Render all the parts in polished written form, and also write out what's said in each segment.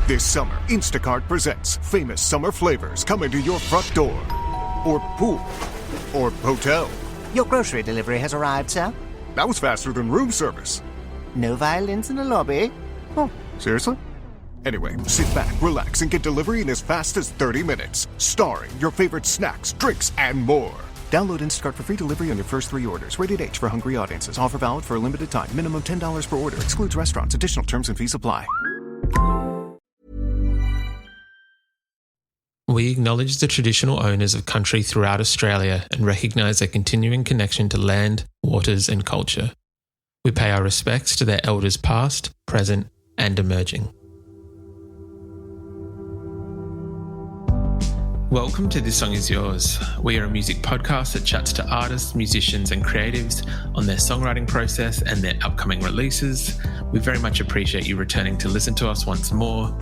This summer, Instacart presents famous summer flavors coming to your front door. Or pool. Or hotel. Your grocery delivery has arrived, sir. That was faster than room service. No violins in the lobby. Oh, seriously? Anyway, sit back, relax, and get delivery in as fast as 30 minutes. Starring your favorite snacks, drinks, and more. Download Instacart for free delivery on your first 3 orders. Rated H for hungry audiences. Offer valid for a limited time. Minimum $10 per order. Excludes restaurants. Additional terms and fees apply. We acknowledge the traditional owners of country throughout Australia and recognise their continuing connection to land, waters and culture. We pay our respects to their elders past, present and emerging. Welcome to This Song Is Yours. We are a music podcast that chats to artists, musicians and creatives on their songwriting process and their upcoming releases. We very much appreciate you returning to listen to us once more.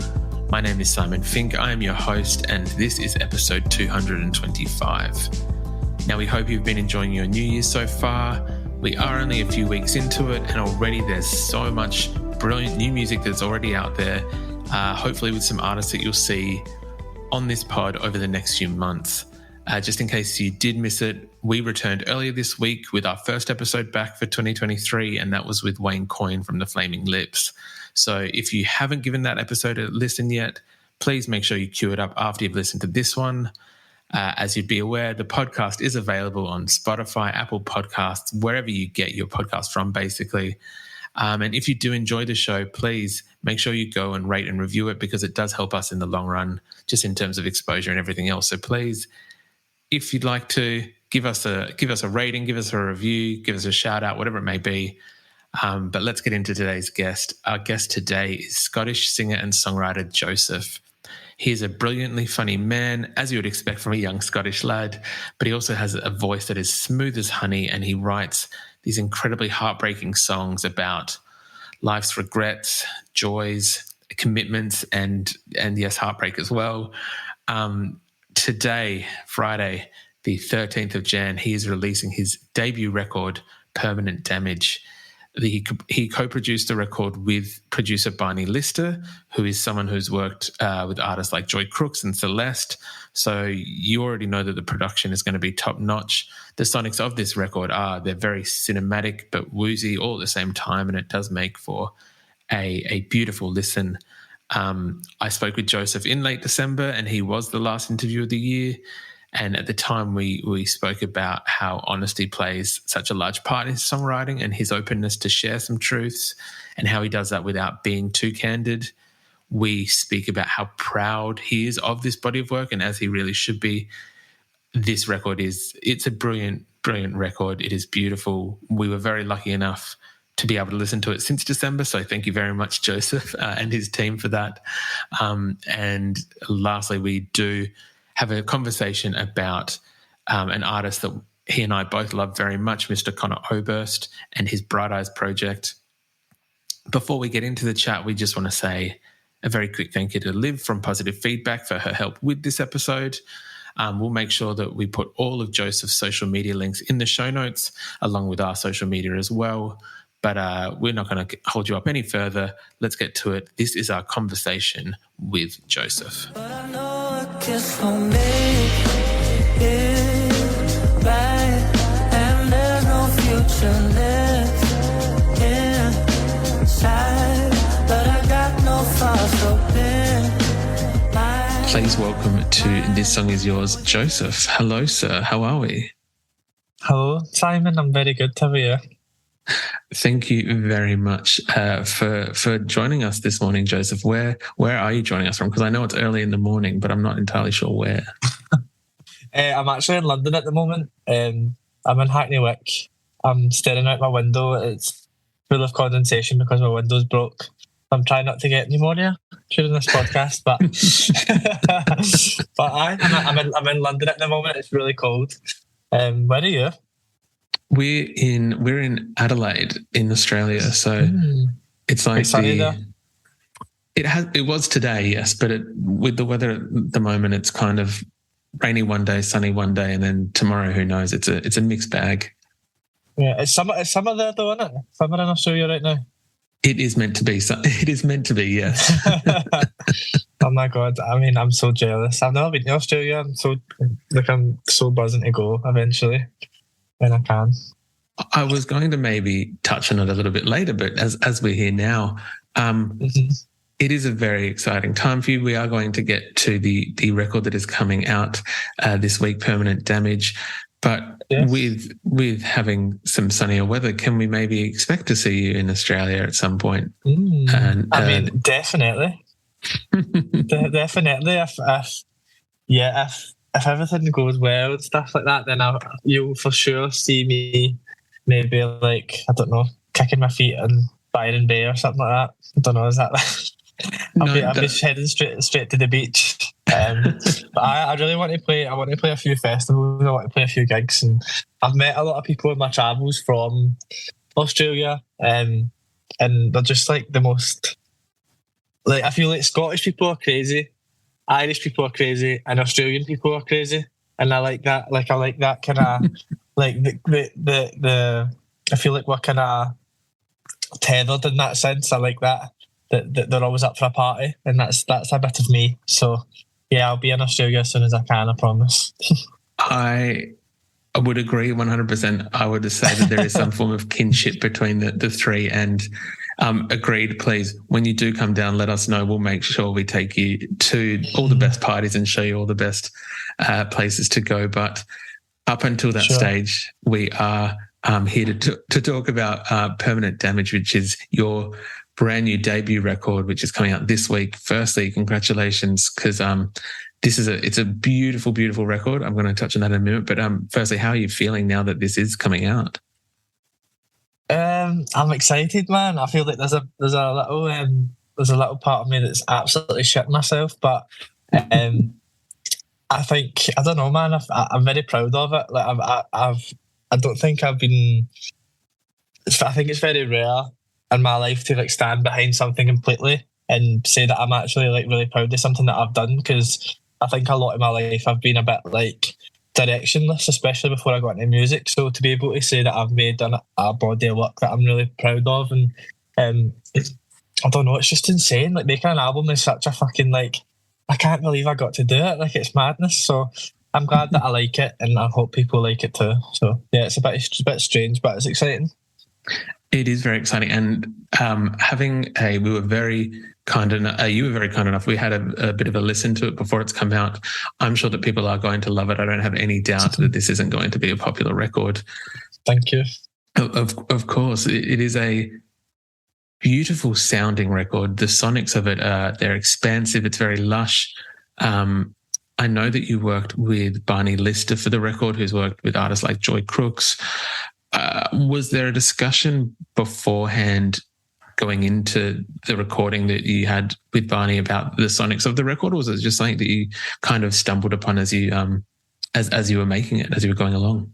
My name is Simon Fink, I am your host, and this is episode 225. Now, we hope you've been enjoying your New Year so far. We are only a few weeks into it, and already there's so much brilliant new music that's already out there, hopefully with some artists that you'll see on this pod over the next few months. Just in case you did miss it, we returned earlier this week with our first episode back for 2023, and that was with Wayne Coyne from The Flaming Lips. So if you haven't given that episode a listen yet, please make sure you queue it up after you've listened to this one. As you'd be aware, the podcast is available on Spotify, Apple Podcasts, wherever you get your podcast from, basically. And if you do enjoy the show, please make sure you go and rate and review it, because it does help us in the long run, just in terms of exposure and everything else. So please, if you'd like to, give us a rating, give us a review, give us a shout out, whatever it may be. But let's get into today's guest. Our guest today is Scottish singer and songwriter Joesef. He is a brilliantly funny man, as you would expect from a young Scottish lad, but he also has a voice that is smooth as honey, and he writes these incredibly heartbreaking songs about life's regrets, joys, commitments, and yes, heartbreak as well. Today, Friday, the 13th of Jan, he is releasing his debut record, Permanent Damage. He co-produced the record with producer Barney Lister, who is someone who's worked with artists like Crookes and Celeste. So you already know that the production is going to be top-notch. The sonics of this record they're very cinematic but woozy all at the same time, and it does make for a beautiful listen. I spoke with Joesef in late December, and he was the last interview of the year. And at the time, we spoke about how honesty plays such a large part in his songwriting and his openness to share some truths, and how he does that without being too candid. We speak about how proud he is of this body of work, and as he really should be. This record it's a brilliant, brilliant record. It is beautiful. We were very lucky enough to be able to listen to it since December, so thank you very much, Joesef, and his team for that. And lastly, we do have a conversation about an artist that he and I both love very much, Mr. Conor Oberst, and his Bright Eyes project. Before we get into the chat, we just want to say a very quick thank you to Liv from Positive Feedback for her help with this episode. We'll make sure that we put all of Joesef's social media links in the show notes, along with our social media as well. But we're not going to hold you up any further. Let's get to it. This is our conversation with Joesef. Just don't make it right, and there's no future left inside, but I got no thoughts open. Please welcome to This Song Is Yours, Joesef. Hello, sir. How are we? Hello, Simon. I'm very good. How are you? Thank you very much for joining us this morning, Joesef. Where are you joining us from? Because I know it's early in the morning, but I'm not entirely sure where. I'm actually in London at the moment. I'm in Hackney Wick. I'm staring out my window. It's full of condensation because my window's broke. I'm trying not to get pneumonia during this podcast, but I'm in London at the moment. It's really cold. Where are you? We're in Adelaide in Australia, so it's like it was today, yes, but with the weather at the moment, it's kind of rainy one day, sunny one day, and then tomorrow, who knows? It's a mixed bag. Yeah, it's summer there though, isn't it? Summer in Australia right now. It is meant to be. It is meant to be, yes. my God. I mean, I'm so jealous. I've never been to Australia. I'm so buzzing to go eventually when I can. I was going to maybe touch on it a little bit later, but as we're here now, it is a very exciting time for you. We are going to get to the record that is coming out this week, Permanent Damage. But with having some sunnier weather, can we maybe expect to see you in Australia at some point? And I mean, definitely. Definitely. If everything goes well and stuff like that, then you'll for sure see me maybe like, I don't know, kicking my feet in Byron Bay or something like that. I don't know, is that I'll be heading straight to the beach. But I really want to play. I want to play a few festivals. I want to play a few gigs, and I've met a lot of people in my travels from Australia, and they're just like the most. Like, I feel like Scottish people are crazy, Irish people are crazy, and Australian people are crazy, and I like that. Like, I like that kind of like the. I feel like we're kind of tethered in that sense. I like that they're always up for a party, and that's a bit of me. So yeah, I'll be in Australia as soon as I can, I promise. I would agree 100%. I would say that there is some form of kinship between the three, and agreed, please, when you do come down, let us know. We'll make sure we take you to all the best parties and show you all the best places to go. But up until that stage, we are here to talk about Permanent Damage, which is your brand new debut record, which is coming out this week. Firstly, congratulations, because it's a beautiful, beautiful record. I'm going to touch on that in a minute. But firstly, how are you feeling now that this is coming out? I'm excited, man. I feel like there's a little part of me that's absolutely shitting myself, but I think, I don't know, man. I'm very proud of it. Like I don't think I've been. I think it's very rare in my life to like stand behind something completely and say that I'm actually like really proud of something that I've done, because I think a lot of my life I've been a bit like directionless, especially before I got into music. So to be able to say that I've done a body of work that I'm really proud of, and I don't know, it's just insane. Like, making an album is such a fucking, like, I can't believe I got to do it. Like, it's madness. So I'm glad that I like it, and I hope people like it too. So yeah, it's a bit strange, but it's exciting. It is very exciting, and you were very kind enough. We had a bit of a listen to it before it's come out. I'm sure that people are going to love it. I don't have any doubt that this isn't going to be a popular record. Thank you. Of course, it is a beautiful sounding record. The sonics of it they're expansive. It's very lush. I know that you worked with Barney Lister for the record, who's worked with artists like Crookes. Was there a discussion beforehand going into the recording that you had with Barney about the sonics of the record, or was it just something that you kind of stumbled upon as you as you were making it, as you were going along?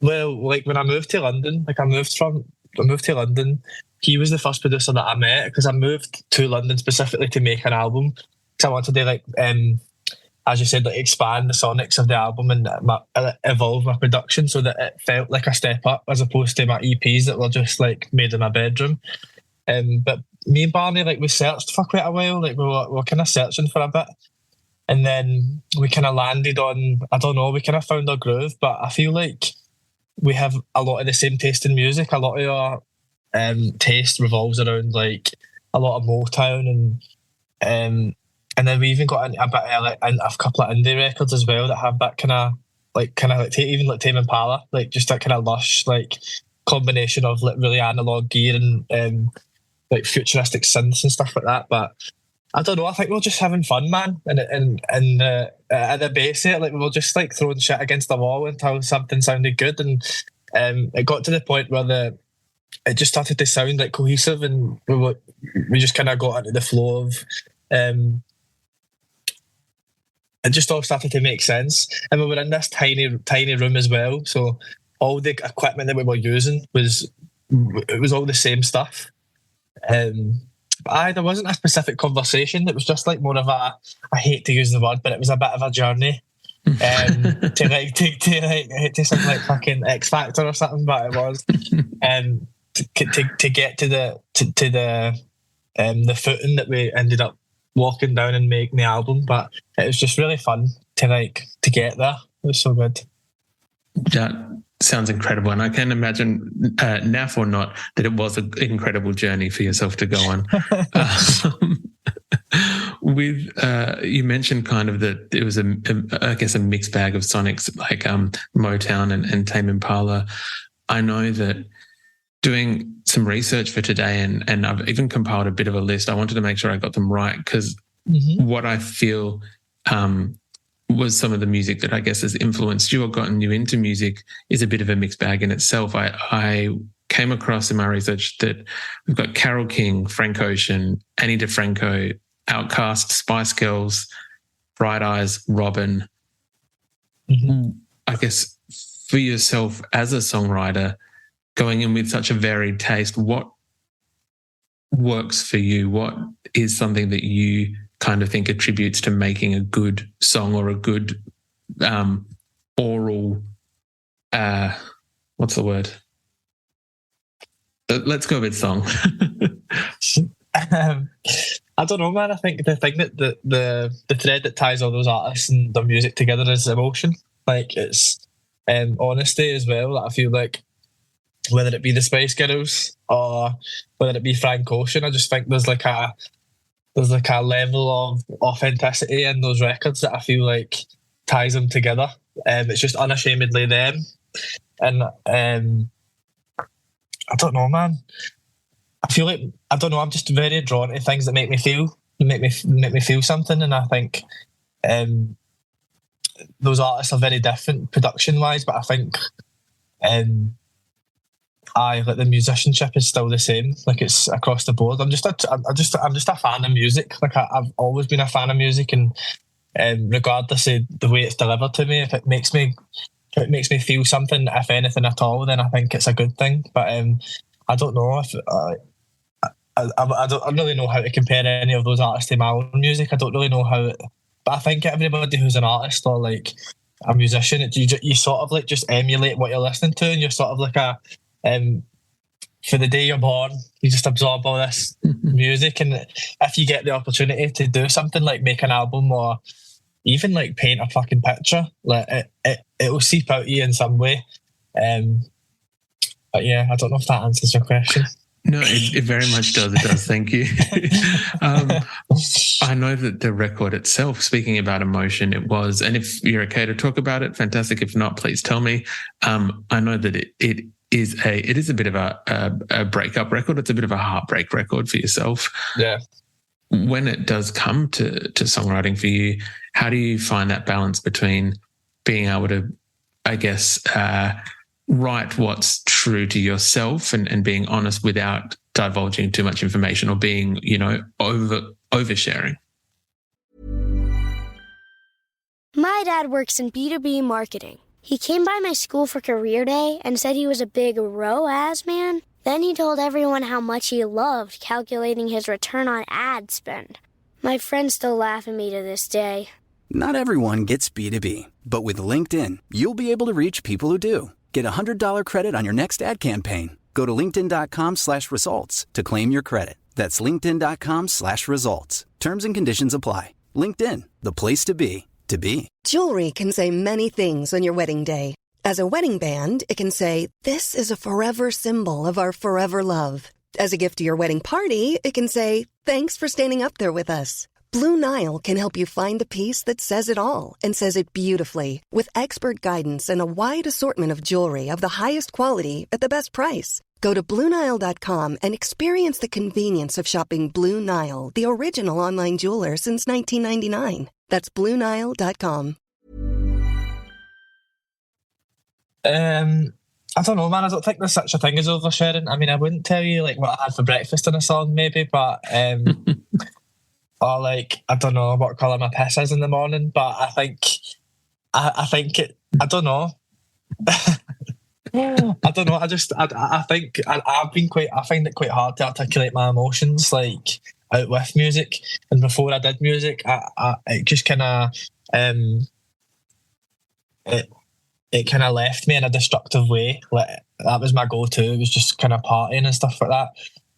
Well, like when I moved to London, I moved to London. He was the first producer that I met, because I moved to London specifically to make an album, because I wanted to like as you said, like expand the sonics of the album and evolve my production so that it felt like a step up, as opposed to my EPs that were just like made in my bedroom. But me and Barney, like, we searched for quite a while. Like, we were kind of searching for a bit, and then we kind of landed on, I don't know, we kind of found our groove. But I feel like we have a lot of the same taste in music. A lot of our taste revolves around like a lot of Motown, and then we even got a bit of like a couple of indie records as well that have that kind of like even like Tame Impala, like just that kind of lush like combination of like really analog gear and like futuristic synths and stuff like that. But I don't know, I think we're just having fun, man. And at the base of it, like, we were just like throwing shit against the wall until something sounded good, and it got to the point where it just started to sound like cohesive, and we just kind of got into the flow of it just all started to make sense. And we were in this tiny room as well, so all the equipment that we were using was all the same stuff. There wasn't a specific conversation. It was just like more of I hate to use the word, but it was a bit of a journey to sound like fucking X Factor or something, but it was to get to the footing that we ended up walking down and making the album, but it was just really fun to get there. It was so good. That sounds incredible, and I can imagine, naff or not, that it was an incredible journey for yourself to go on. With you mentioned kind of that it was I guess a mixed bag of sonics like Motown and Tame Impala. I know that doing some research for today, and I've even compiled a bit of a list. I wanted to make sure I got them right because what I feel was some of the music that I guess has influenced you or gotten you into music is a bit of a mixed bag in itself. I came across in my research that we've got Carole King, Frank Ocean, Annie DeFranco, Outkast, Spice Girls, Bright Eyes, Robin. I guess for yourself as a songwriter, going in with such a varied taste, what works for you? What is something that you kind of think attributes to making a good song or a good oral, what's the word? Let's go with song. I don't know, man. I think the thing that the thread that ties all those artists and their music together is emotion. Like it's honesty as well. Like I feel like whether it be the Spice Girls or whether it be Frank Ocean, I just think there's like a level of authenticity in those records that I feel like ties them together. It's just unashamedly them, and I don't know, man. I feel like I'm just very drawn to things that make me feel something, and I think those artists are very different production wise, but I think like the musicianship is still the same. Like it's across the board. I'm just a fan of music. Like I've always been a fan of music, and regardless of the way it's delivered to me, if it makes me feel something, if anything at all, then I think it's a good thing. But I don't know if I don't really know how to compare any of those artists to my own music. I don't really know how, but I think everybody who's an artist or like a musician, you sort of like just emulate what you're listening to, and you're sort of like a for the day you're born, you just absorb all this music, and if you get the opportunity to do something like make an album or even like paint a fucking picture, like it will seep out of you in some way. But yeah, I don't know if that answers your question. No, it very much does. It does. Thank you. I know that the record itself, speaking about emotion, it was, and if you're okay to talk about it, fantastic. If not, please tell me. I know that it is a bit of a breakup record. It's a bit of a heartbreak record for yourself. Yeah. When it does come to songwriting for you, how do you find that balance between being able to, I guess, write what's true to yourself and being honest without divulging too much information or being, oversharing? My dad works in B2B marketing. He came by my school for career day and said he was a big ROAS man. Then he told everyone how much he loved calculating his return on ad spend. My friends still laugh at me to this day. Not everyone gets B2B, but with LinkedIn, you'll be able to reach people who do. Get a $100 credit on your next ad campaign. Go to linkedin.com/results to claim your credit. That's linkedin.com/results. Terms and conditions apply. LinkedIn, the place to be, to be. Jewelry can say many things on your wedding day. As a wedding band, it can say, "This is a forever symbol of our forever love." As a gift to your wedding party, it can say, "Thanks for standing up there with us." Blue Nile can help you find the piece that says it all and says it beautifully, with expert guidance and a wide assortment of jewelry of the highest quality at the best price. Go to BlueNile.com and experience the convenience of shopping Blue Nile, the original online jeweler since 1999. That's BlueNile.com. I don't know, man. I don't think there's such a thing as oversharing. I mean, I wouldn't tell you like what I had for breakfast in a song, maybe, but or like I don't know what colour my piss is in the morning. But I think it. I don't know. I don't know. I think I find it quite hard to articulate my emotions like out with music. And before I did music, it just kind of it kind of left me in a destructive way. Like that was my go-to. It was just kind of partying and stuff like that.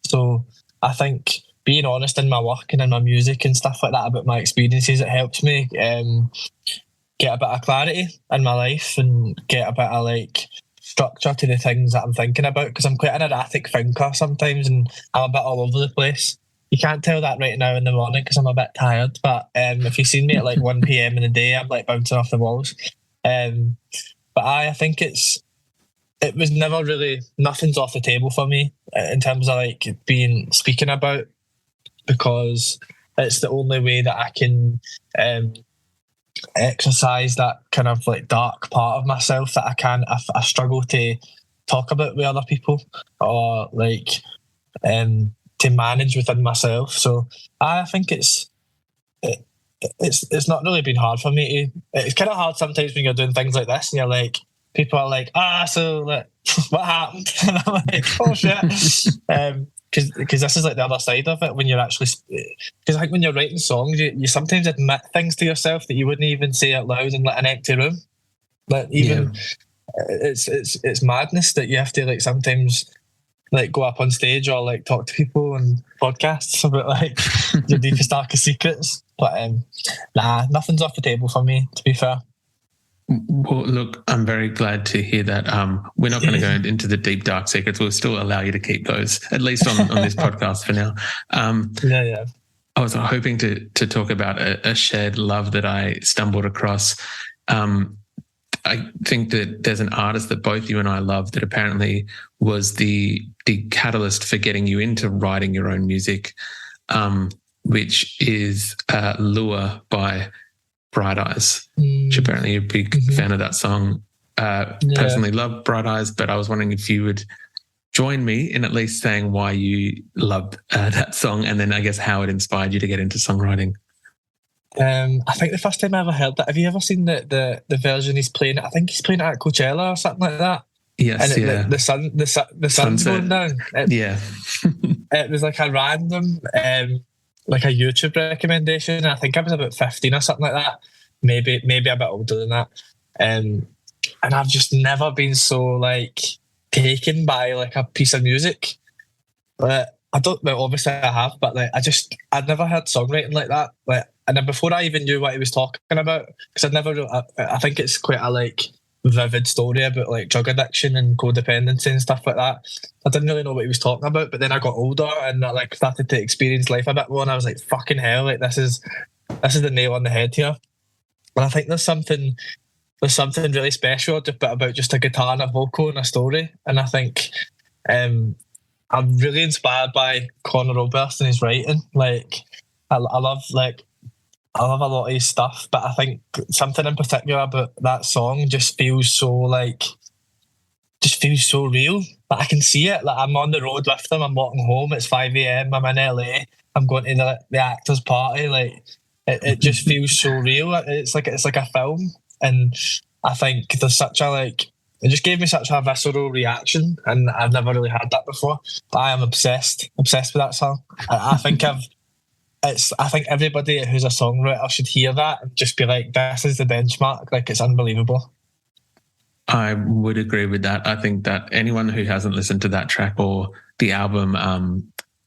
So I think being honest in my work and in my music and stuff like that about my experiences, it helps me get a bit of clarity in my life and get a bit of like structure to the things that I'm thinking about, because I'm quite an erratic thinker sometimes and I'm a bit all over the place. You can't tell that right now in the morning because I'm a bit tired, but if you've seen me at like 1 p.m. in the day, I'm like bouncing off the walls. But I think it was never really, nothing's off the table for me in terms of like speaking about, because it's the only way that I can exercise that kind of like dark part of myself that I struggle to talk about with other people, or like to manage within myself. So I think it's not really been hard for me it's kind of hard sometimes when you're doing things like this and you're like, people are like, so like, what happened? And I'm like, oh shit. Because this is like the other side of it, when you're actually, because I think when you're writing songs, you sometimes admit things to yourself that you wouldn't even say out loud in like an empty room. Like even it's madness that you have to like sometimes like go up on stage or like talk to people on podcasts about like your deepest darkest secrets. But nothing's off the table for me, to be fair. Well, look, I'm very glad to hear that. We're not going to go into the deep, dark secrets. We'll still allow you to keep those, at least on this podcast for now. I was hoping to talk about a shared love that I stumbled across. I think that there's an artist that both you and I love that apparently was the catalyst for getting you into writing your own music, which is Lure by Bright Eyes, which apparently you're a big fan of that song. Personally love Bright Eyes, but I was wondering if you would join me in at least saying why you loved that song, and then I guess how it inspired you to get into songwriting. I think the first time I ever heard that, have you ever seen the version he's playing? I think he's playing it at Coachella or something like that. Yes, and the sun's going down. It was like a random like a YouTube recommendation. I think I was about 15 or something like that, maybe a bit older than that. And I've just never been so like taken by like a piece of music. But I don't know, obviously I have, but like I'd never heard songwriting like that. Like, and then before I even knew what he was talking about, because I think it's quite a like vivid story about like drug addiction and codependency and stuff like that. I didn't really know what he was talking about, but then I got older and I like started to experience life a bit more, and I was like, fucking hell, like this is the nail on the head here. And I think there's something really special about just a guitar and a vocal and a story. And I think I'm really inspired by Conor Oberst and his writing. Like I love a lot of his stuff, but I think something in particular about that song just feels so real. Like I can see it. Like I'm on the road with them. I'm walking home. It's 5 a.m. I'm in LA. I'm going to the actors' party. Like it just feels so real. It's like a film, and I think there's such a like. It just gave me such a visceral reaction, and I've never really had that before. I am obsessed with that song. I think I think everybody who's a songwriter should hear that and just be like, this is the benchmark. Like, it's unbelievable. I would agree with that. I think that anyone who hasn't listened to that track or the album,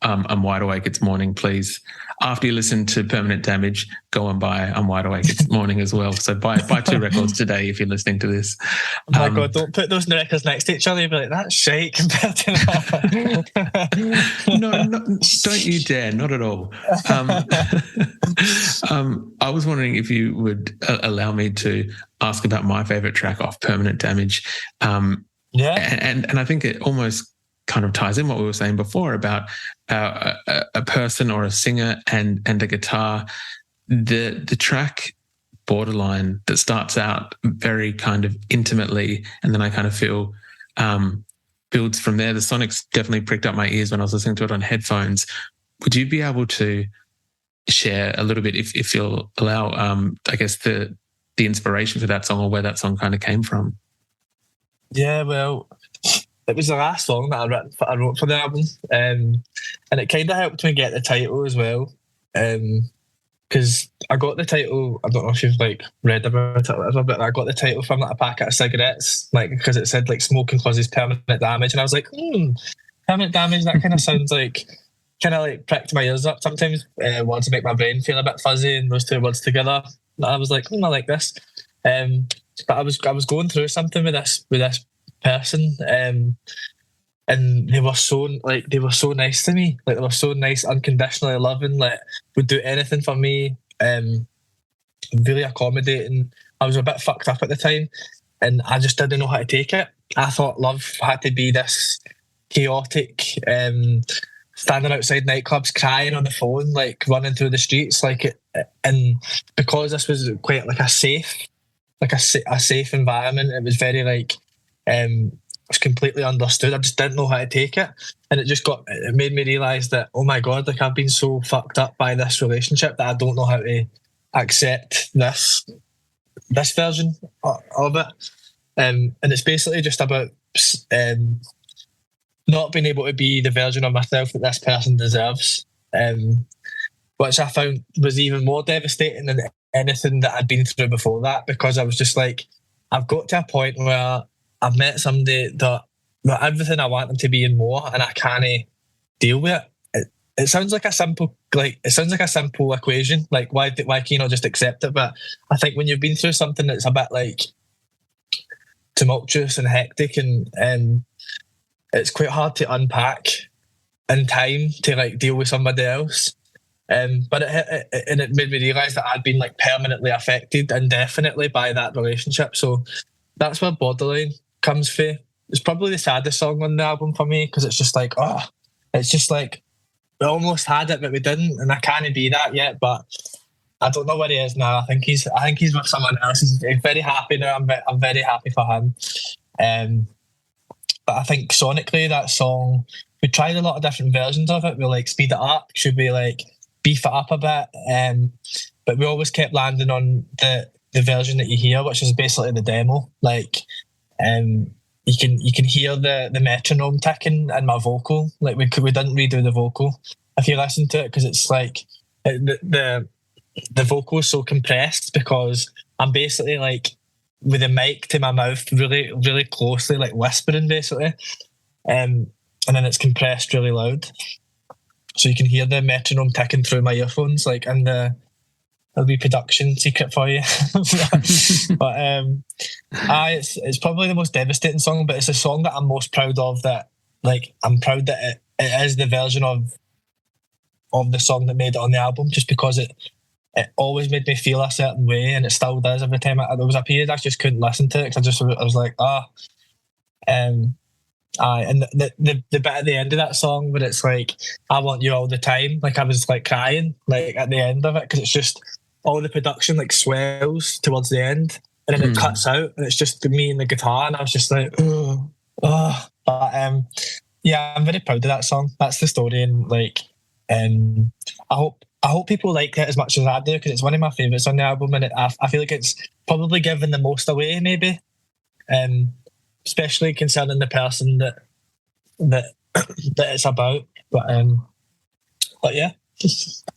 I'm Wide Awake It's Morning, please, after you listen to Permanent Damage, go and buy I'm Wide Awake It's Morning as well. So buy 2 records today if you're listening to this. Oh my God, don't put those records next to each other. You'll be like, that's shite compared to that. No, don't you dare, not at all. I was wondering if you would allow me to ask about my favourite track off Permanent Damage. And I think it almost kind of ties in what we were saying before about a person or a singer and a guitar. The track Borderline that starts out very kind of intimately, and then I kind of feel builds from there. The sonics definitely pricked up my ears when I was listening to it on headphones. Would you be able to share a little bit, if you'll allow, I guess the inspiration for that song or where that song kind of came from? Yeah, well, it was the last song that I wrote for the album, and it kind of helped me get the title as well, because I got the title. I don't know if you've like read about it or whatever, but I got the title from like a packet of cigarettes, like because it said like smoking causes permanent damage, and I was like, permanent damage. That kind of sounds like kind of like pricked my ears up sometimes. Wanted to make my brain feel a bit fuzzy, and those two words together, I was like, I like this. But I was going through something with this person, and they were so nice to me. Like, they were so nice, unconditionally loving. Like, would do anything for me. Really accommodating. I was a bit fucked up at the time, and I just didn't know how to take it. I thought love had to be this chaotic, standing outside nightclubs, crying on the phone, like running through the streets, and because this was quite like a safe environment, it was very like, it was completely understood. I just didn't know how to take it, and it made me realise that, oh my god, like, I've been so fucked up by this relationship that I don't know how to accept this version of it. And it's basically just about not being able to be the version of myself that this person deserves, which I found was even more devastating than anything that I'd been through before that, because I was just like, I've got to a point where I've met somebody that everything I want them to be and more, and I can't deal with it. It sounds like a simple equation. Like, why can you not just accept it? But I think when you've been through something that's a bit like tumultuous and hectic, and it's quite hard to unpack in time to like deal with somebody else. But it made me realise that I'd been like permanently affected indefinitely by that relationship. So that's where Borderline comes from. It's probably the saddest song on the album for me, because it's just like, it's just like, we almost had it, but we didn't, and I can't be that yet. But I don't know where he is now. I think he's with someone else. He's very happy now. I'm very happy for him. But I think sonically, that song, we tried a lot of different versions of it. We like speed it up. Should we like beef it up a bit? But we always kept landing on the version that you hear, which is basically the demo. Like, you can hear the metronome ticking in my vocal. Like, we didn't redo the vocal if you listen to it, because it's like the vocal is so compressed, because I'm basically like with the mic to my mouth really, really closely, like whispering basically, and then it's compressed really loud, so you can hear the metronome ticking through my earphones. Like, and there'll be production secret for you. But it's probably the most devastating song, but it's a song that I'm most proud of. That, like, I'm proud that it is the version of the song that made it on the album, just because it always made me feel a certain way, and it still does every time. There was a period I just couldn't listen to it, because I was like, and the bit at the end of that song where it's like, I want you all the time, like, I was like crying like at the end of it, because it's just all the production like swells towards the end, and then it cuts out, and it's just me and the guitar, and I was just like, But yeah, I'm very proud of that song. That's the story, and like, I hope people like it as much as I do, because it's one of my favourites on the album, and I feel like it's probably given the most away, maybe, especially concerning the person that it's about. But yeah,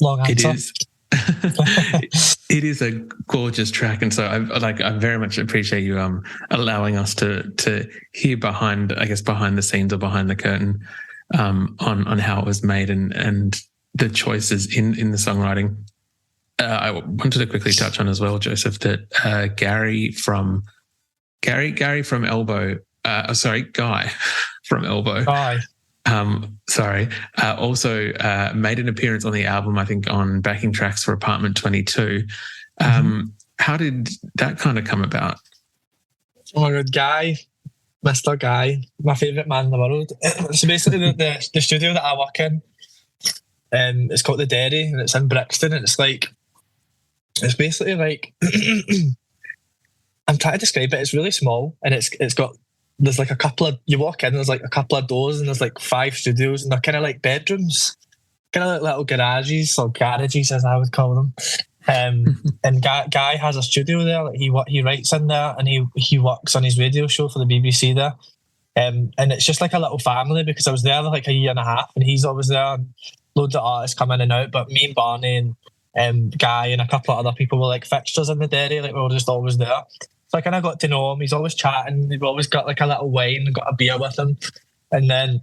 long answer. It is. It is a gorgeous track, and so I very much appreciate you allowing us to hear behind the scenes or behind the curtain on how it was made and the choices in the songwriting. I wanted to quickly touch on as well, Joesef, that Guy from Elbow, Guy from Elbow. Bye. Also made an appearance on the album, I think, on backing tracks for Apartment 22. How did that kind of come about? Oh my God, Guy, Mr. Guy, my favourite man in the world. So basically the studio that I work in, it's called The Derry, and it's in Brixton, and it's basically like I'm trying to describe it. It's really small, and there's like a couple of, you walk in and there's like a couple of doors, and there's like 5 studios, and they're kind of like bedrooms, kind of like little garages, or garages as I would call them. And Guy has a studio there. Like, he writes in there, and he works on his radio show for the BBC there. And it's just like a little family, because I was there for like a year and a half, and he's always there, and loads of artists come in and out. But me and Barney and Guy and a couple of other people were like fixtures in the Derry. Like, we were just always there. So I kind of got to know him. He's always chatting. We've always got like a little wine and got a beer with him. And then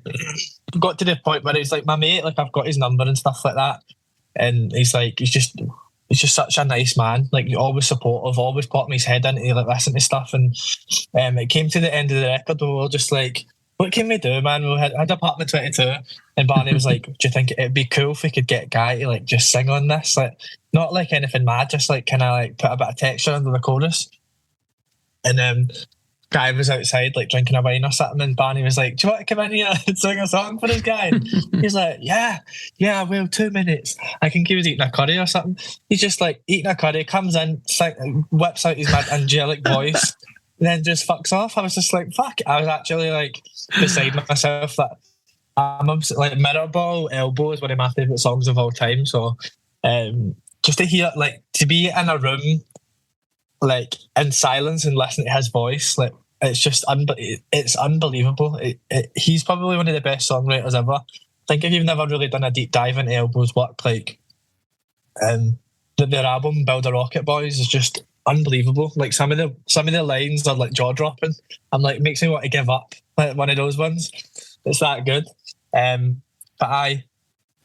got to the point where he's like, my mate, like I've got his number and stuff like that. And he's like, he's just such a nice man. Like, always supportive, always popping his head in to like listen to stuff. And it came to the end of the record, and we were just like, what can we do, man? We had Apartment 22, and Barney was like, do you think it'd be cool if we could get Guy to like just sing on this? Like, not like anything mad, just like kind of like put a bit of texture under the chorus. And Guy was outside like drinking a wine or something, and Barney was like, do you want to come in here and sing a song for this guy? And he's like, yeah, I will, 2 minutes. I think he was eating a curry or something. He's just like eating a curry, comes in, whips out his mad angelic voice, and then just fucks off. I was just like, fuck. I was actually like beside myself that I'm like Mirrorball Elbow is one of my favourite songs of all time. So just to hear, like, to be in a room like in silence and listen to his voice, like, it's just it's unbelievable. He's probably one of the best songwriters ever. I think if you've never really done a deep dive into Elbow's work, like their album Build a Rocket Boys is just unbelievable. Like some of the lines are like jaw dropping. I'm like, makes me want to give up. Like one of those ones. It's that good. But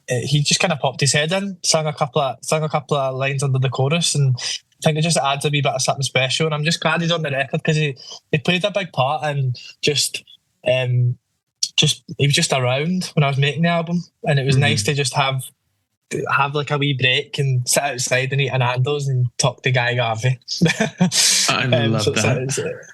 he just kind of popped his head in, sang a couple of lines under the chorus, and I think it just adds a wee bit of something special. And I'm just glad he's on the record because he played a big part, and he was just around when I was making the album, and it was nice to just have like a wee break and sit outside and eat an Nando's and talk to Guy Garvey. I love that.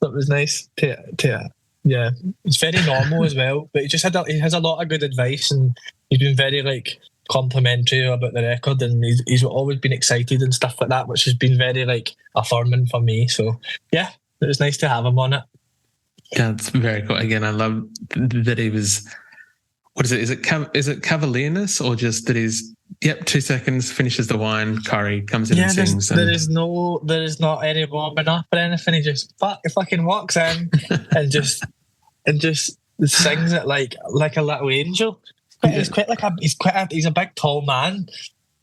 That was nice to yeah. It's very normal as well, but he has a lot of good advice, and he's been very like complimentary about the record, and he's always been excited and stuff like that, which has been very like affirming for me. So yeah, it was nice to have him on it. That's very cool. Again, I love that he was. What is it? Is it cavalierness, or just that he's 2 seconds, finishes the wine, curry, comes in and sings? There is not any warming up or anything. He just fucking walks in and just sings it like a little angel. He's a big tall man.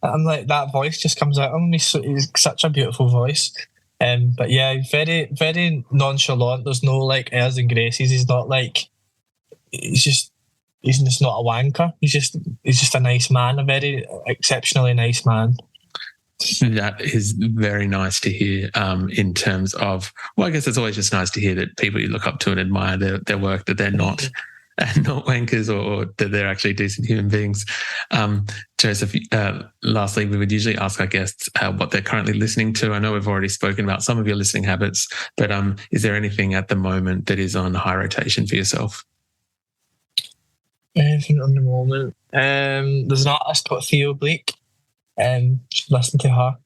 I'm like, that voice just comes out of him. He's such a beautiful voice. But yeah, very, very nonchalant. There's no like airs and graces. He's not like, he's just not a wanker. He's just a nice man, a very exceptionally nice man. That is very nice to hear in terms of, well, I guess it's always just nice to hear that people you look up to and admire their work, that they're not wankers, or that they're actually decent human beings. Joesef, lastly, we would usually ask our guests what they're currently listening to. I know we've already spoken about some of your listening habits, but is there anything at the moment that is on high rotation for yourself? Anything on the moment? There's an artist called Theo Blake. Listen to her.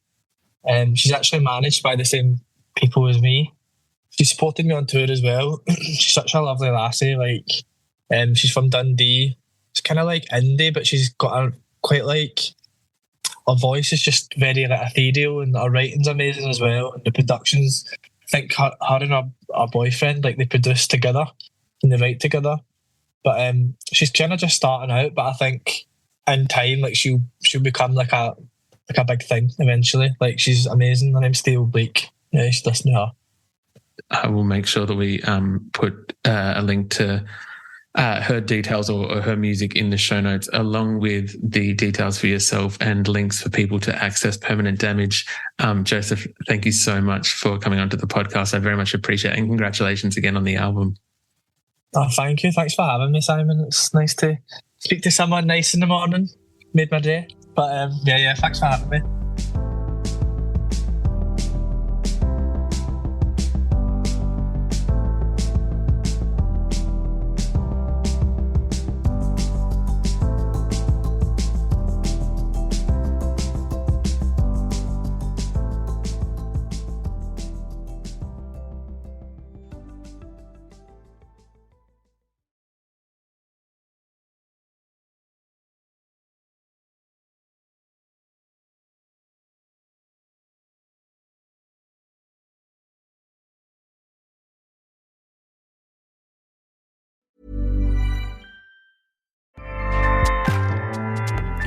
She's actually managed by the same people as me. She supported me on tour as well. She's such a lovely lassie. Like, she's from Dundee. It's kind of like indie, but she's got quite like, her voice is just very like ethereal, and her writing's amazing as well. And the productions, I think her and her boyfriend, like, they produce together and they write together. But she's kind of just starting out, but I think in time, like, she'll become like a big thing eventually. Like, she's amazing. Her name's Theo Blake. Yeah, you should listen to her. I will make sure that we put a link to her details or her music in the show notes, along with the details for yourself and links for people to access Permanent Damage. Joesef, thank you so much for coming onto the podcast. I very much appreciate it, and congratulations again on the album. Oh, thank you. Thanks for having me, Simon. It's nice to speak to someone nice in the morning. Made my day. But yeah, thanks for having me.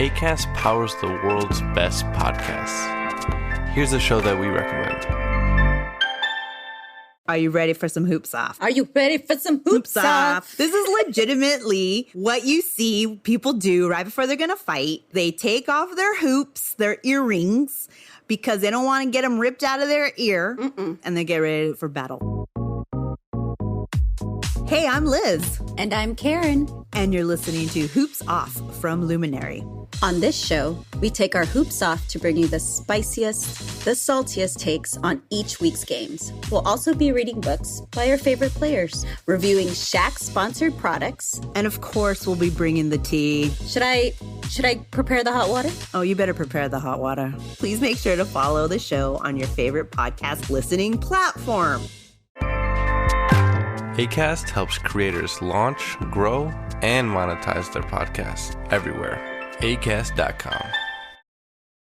Acast powers the world's best podcasts. Here's a show that we recommend. Are you ready for some hoops off? Are you ready for some hoops off? This is legitimately what you see people do right before they're going to fight. They take off their hoops, their earrings, because they don't want to get them ripped out of their ear, and they get ready for battle. Hey, I'm Liz. And I'm Karen. And you're listening to Hoops Off from Luminary. On this show, we take our hoops off to bring you the spiciest, the saltiest takes on each week's games. We'll also be reading books by our favorite players, reviewing Shaq-sponsored products. And of course, we'll be bringing the tea. Should I prepare the hot water? Oh, you better prepare the hot water. Please make sure to follow the show on your favorite podcast listening platform. Acast helps creators launch, grow, and monetize their podcasts everywhere. Acast.com.